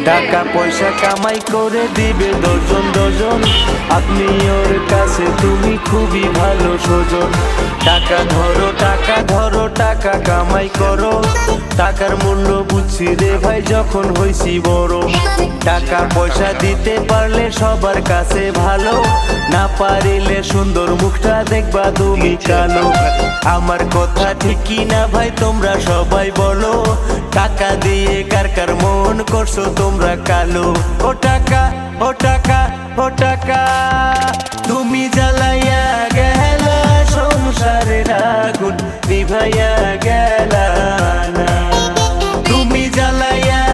টাকা পয়সা কামাই করে দিবে দশজন দশজন, আপনি ওর কাছে তুমি খুবই ভালো সজন। টাকা ধরো টাকা ধরো টাকা কামাই করো, টাকার মূল্য বুঝছি রে ভাই যখন হইছি বড়। টাকা পয়সা দিতে পারলে সবার কাছে ভালো, না পারিলে সুন্দর মুখটা দেখবা তুমি কালো। আমার কথা ঠিক কি না ভাই তোমরা সবাই বলো, টাকা দিয়ে কার কার মন করছো তোমরা কালো। ও টাকা ও টাকা ও টাকা, তুমি যা